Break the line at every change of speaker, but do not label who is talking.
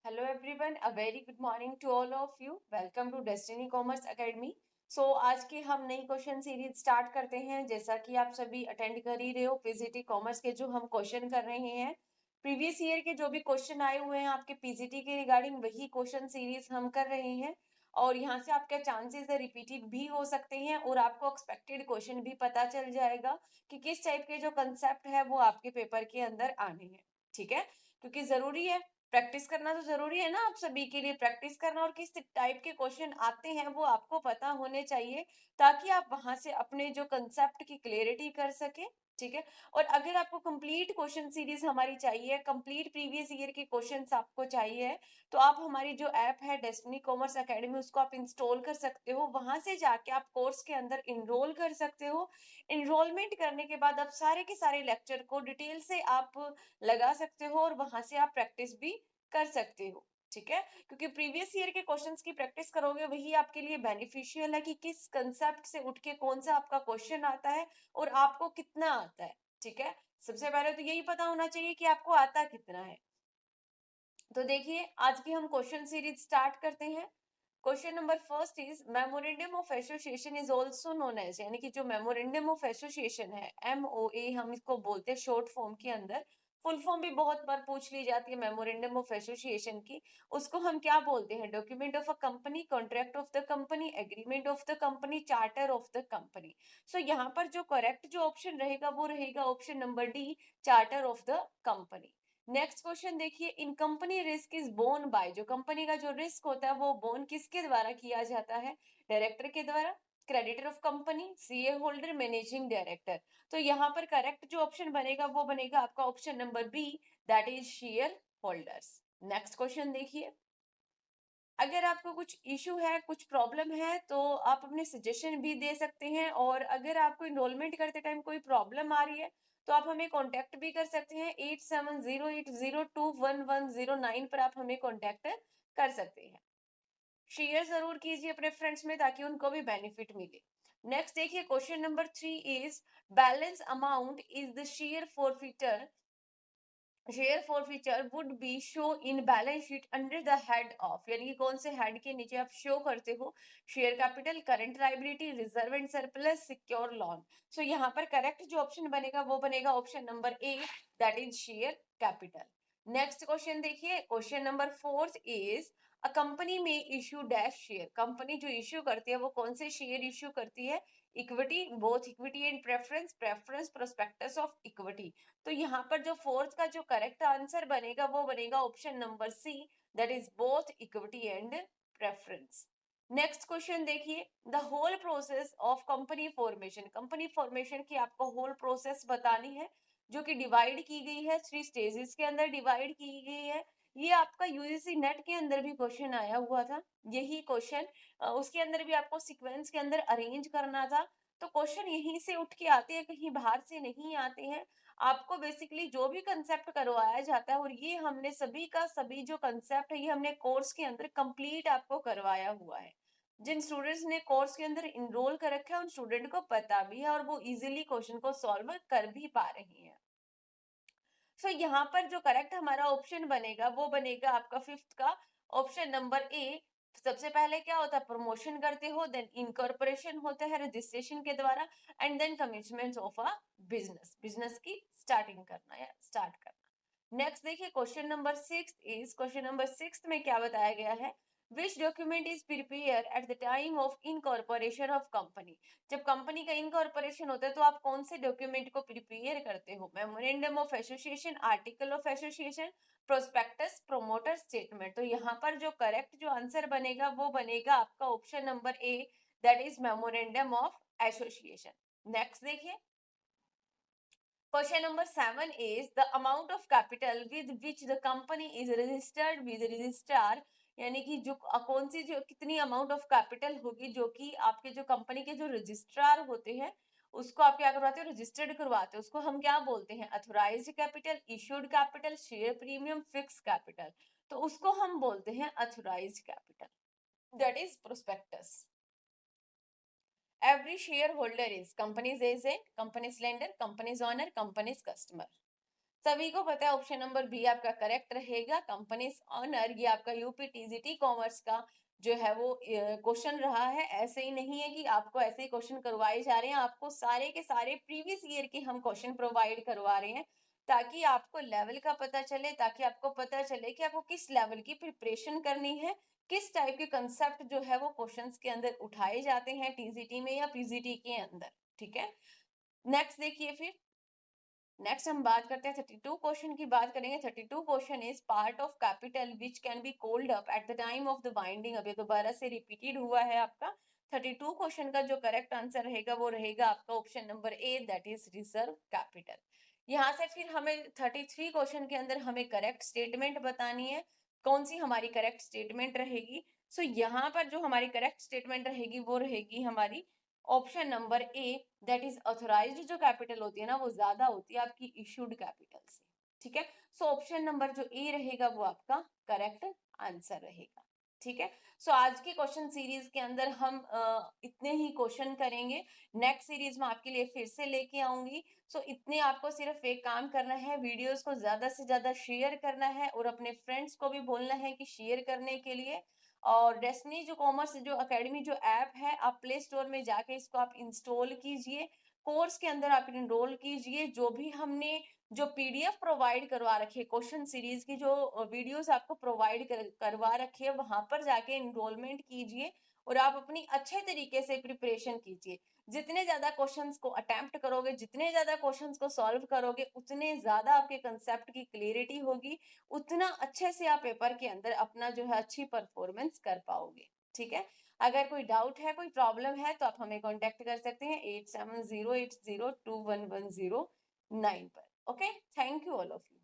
Hello everyone, a very good morning to all of you. Welcome to Destiny Commerce Academy. आज की हम नई question series start करते हैं। जैसा कि आप सभी अटेंड कर ही रहे हो, पीजीटी कॉमर्स के जो हम क्वेश्चन कर रहे हैं, प्रीवियस ईयर के जो भी क्वेश्चन आए हुए हैं आपके पीजीटी के रिगार्डिंग, वही क्वेश्चन सीरीज हम कर रहे हैं। और यहाँ से आपके चांसेस है रिपीटेड भी हो सकते हैं और आपको एक्सपेक्टेड क्वेश्चन भी पता चल जाएगा कि किस टाइप के जो कंसेप्ट है वो आपके पेपर के अंदर आने हैं। ठीक है, क्योंकि जरूरी है, प्रैक्टिस करना तो जरूरी है ना। आप सभी के लिए प्रैक्टिस करना और किस टाइप के क्वेश्चन आते हैं वो आपको पता होने चाहिए, ताकि आप वहां से अपने जो कंसेप्ट की क्लियरिटी कर सके। ठीक है, और अगर आपको कंप्लीट क्वेश्चन सीरीज हमारी चाहिए, कंप्लीट प्रीवियस ईयर के क्वेश्चंस आपको चाहिए, तो आप हमारी जो ऐप है डेस्टिनी कॉमर्स एकेडमी, उसको आप इंस्टॉल कर सकते हो। वहां से जाके आप कोर्स के अंदर इनरोल कर सकते हो। इनरोलमेंट करने के बाद आप सारे के सारे लेक्चर को डिटेल से आप लगा सकते हो और वहां से आप प्रैक्टिस भी कर सकते हो। ठीक है, क्योंकि प्रीवियस ईयर के क्वेश्चंस की प्रैक्टिस करोगे, वही आपके लिए बेनिफिशियल है कि किस कंसेप्ट से उठ के कौन सा आपका क्वेश्चन आता है और आपको कितना आता है। ठीक है, सबसे पहले तो यही पता होना चाहिए कि आपको आता कितना है। तो देखिए, आज की हम क्वेश्चन सीरीज स्टार्ट करते हैं। Question number first is memorandum of association is also known as, यानी कि जो मेमोरेंडम ऑफ एसोसिएशन है, एमओए हम इसको बोलते हैं शॉर्ट फॉर्म के अंदर। फुल फॉर्म भी बहुत बार पूछ ली जाती है मेमोरेंडम ऑफ एसोसिएशन की। उसको हम क्या बोलते हैं? Document of a company, contract of the company, agreement of the company, charter of the company. So यहाँ पर जो करेक्ट जो ऑप्शन रहेगा वो रहेगा option number D, charter of the company. Next question देखिए, in company risk is borne by, जो company का जो रिस्क होता है वो बोर्न किसके द्वारा किया जाता है? डायरेक्टर के द्वारा, creditor of company, CA holder, managing director. तो यहाँ पर करेक्ट जो ऑप्शन बनेगा वो बनेगा आपका option number B, that is share holders. Next question देखिए, अगर आपको कुछ इशू है, कुछ प्रॉब्लम है, तो आप अपने सजेशन भी दे सकते हैं। और अगर आपको इनरोलमेंट करते टाइम कोई प्रॉब्लम आ रही है, तो आप हमें कांटेक्ट भी कर सकते हैं। 8708021109 पर आप हमें कांटेक्ट कर सकते हैं। शेयर जरूर कीजिए अपने फ्रेंड्स में, ताकि उनको भी बेनिफिट मिले। नेक्स्ट देखिए, question number 3 is balance amount is the share forfeiture would be show in balance sheet under the head of, यानी कि कौन से हेड के नीचे आप शो करते हो? Share capital, current liability, reserve and surplus, secure loan. So यहाँ पर करेक्ट जो ऑप्शन बनेगा वो बनेगा option number A, that is share capital. Next question देखिए, question number 4 is a company में इश्यू डैश शेयर, कंपनी जो इश्यू करती है वो कौन से शेयर इश्यू करती है? Equity, both equity and preference, preference prospectus of equity. तो यहाँ पर जो फोर्थ का जो करेक्ट आंसर बनेगा वो बनेगा option number C, that is both equity and preference. Next question देखिए, the whole process of company formation, company formation की आपको होल प्रोसेस बतानी है, जो कि डिवाइड की गई है 3 स्टेजेस के अंदर डिवाइड की गई है। ये आपका यूजीसी नेट के अंदर भी क्वेश्चन आया हुआ था, यही क्वेश्चन उसके अंदर भी आपको सीक्वेंस के अंदर अरेंज करना था। तो क्वेश्चन यहीं से उठ के आते हैं, कहीं बाहर से नहीं आते हैं। आपको बेसिकली जो भी कंसेप्ट करवाया जाता है, और ये हमने सभी का सभी जो कंसेप्ट है ये हमने कोर्स के अंदर कंप्लीट आपको करवाया हुआ है। जिन स्टूडेंट्स ने कोर्स के अंदर इनरोल कर रखा है उन स्टूडेंट को पता भी है और वो इजीली क्वेश्चन को सॉल्व कर भी पा रही हैं। सो यहाँ पर जो करेक्ट हमारा ऑप्शन बनेगा वो बनेगा आपका फिफ्थ का ऑप्शन नंबर ए। सबसे पहले क्या होता है? प्रमोशन करते हो, देन इनकॉर्पोरेशन होता है रजिस्ट्रेशन के द्वारा, and then commitment of a business, business की स्टार्टिंग करना या स्टार्ट करना। नेक्स्ट देखिए, क्वेश्चन नंबर सिक्स में क्या बताया गया है? Which document is prepare at the time of incorporation of company, जब कंपनी का इनकॉर्पोरेशन होता है तो आप कौन से डॉक्यूमेंट को प्रिपेयर करते हो? Memorandum of association, article of association, prospectus, promoter statement. तो यहाँ पर जो करेक्ट जो आंसर बनेगा वो बनेगा आपका option number A, that is memorandum of association. Next देखिए, question number 7 is the amount of capital with which the company is registered with registrar, यानी कि जो कौन सी जो कितनी अमाउंट ऑफ कैपिटल होगी जो कि आपके जो कंपनी के जो रजिस्ट्रार होते हैं उसको आप क्या करवाते हो? रजिस्टर्ड करवाते हो। उसको हम क्या बोलते हैं? Authorised capital, issued capital, share premium, fix capital. तो उसको हम बोलते हैं authorised capital, that is prospectus. Every shareholder is company's agent, company's lender, company's owner, company's customer. सभी को पता है ऑप्शन नंबर बी आपका करेक्ट रहेगा। कंपनीज ऑनर, ये आपका यूपी टीजीटी कॉमर्स का जो है वो क्वेश्चन रहा है। ऐसे ही नहीं है कि आपको ऐसे ही क्वेश्चन करवाए जा रहे हैं, आपको सारे के सारे प्रीवियस ईयर के हम क्वेश्चन प्रोवाइड करवा रहे हैं, ताकि आपको लेवल का पता चले, ताकि आपको पता चले कि आपको किस लेवल की प्रिपरेशन करनी है, किस टाइप के कंसेप्ट जो है वो क्वेश्चंस के अंदर उठाए जाते हैं टीजीटी में या पीजीटी के अंदर। ठीक है, नेक्स्ट देखिए फिर, नेक्स्ट हम बात करते हैं 32 क्वेश्चन की बात करेंगे। 32 question is part of capital which can be called up at the time of the binding. अब ये दोबारा से रिपीटेड हुआ है आपका। 32 क्वेश्चन का जो करेक्ट आंसर रहेगा वो रहेगा आपका option number A, that is reserve capital. यहाँ से फिर हमें 33 क्वेश्चन के अंदर हमें करेक्ट स्टेटमेंट बतानी है। कौन सी हमारी करेक्ट स्टेटमेंट रहेगी? सो यहाँ पर जो हमारी करेक्ट स्टेटमेंट रहेगी वो रहेगी हमारी option number A, that is authorised. जो कैपिटल होती है ना वो ज्यादा होती है आपकी इशूड कैपिटल से। ठीक है, सो ऑप्शन नंबर जो ए रहेगा वो आपका करेक्ट आंसर रहेगा। ठीक है, सो आज के क्वेश्चन सीरीज के अंदर हम इतने ही क्वेश्चन करेंगे। नेक्स्ट सीरीज में आपके लिए फिर से लेके आऊंगी। सो इतने आपको सिर्फ एक काम करना है, वीडियोस को ज्यादा से ज्यादा शेयर करना है और अपने फ्रेंड्स को भी बोलना है कि शेयर करने के लिए। और डेस्टिनी जो कॉमर्स जो एकेडमी जो ऐप है, आप प्ले स्टोर में जाके इसको आप इंस्टॉल कीजिए, कोर्स के अंदर आप इनरोल कीजिए। जो भी हमने जो पीडीएफ प्रोवाइड करवा रखी है, क्वेश्चन सीरीज की जो वीडियोस आपको प्रोवाइड करवा रखी है, वहां पर जाके इनरोलमेंट कीजिए और आप अपनी अच्छे तरीके से प्रिपरेशन कीजिए। जितने ज्यादा क्वेश्चंस को अटेम्प्ट करोगे, जितने ज्यादा क्वेश्चंस को सॉल्व करोगे, उतने ज्यादा आपके कंसेप्ट की क्लियरिटी होगी, उतना अच्छे से आप पेपर के अंदर अपना जो है अच्छी परफॉर्मेंस कर पाओगे। ठीक है, अगर कोई डाउट है, कोई प्रॉब्लम है, तो आप हमें कांटेक्ट कर सकते हैं 8708021109 पर। Okay, thank you all of you.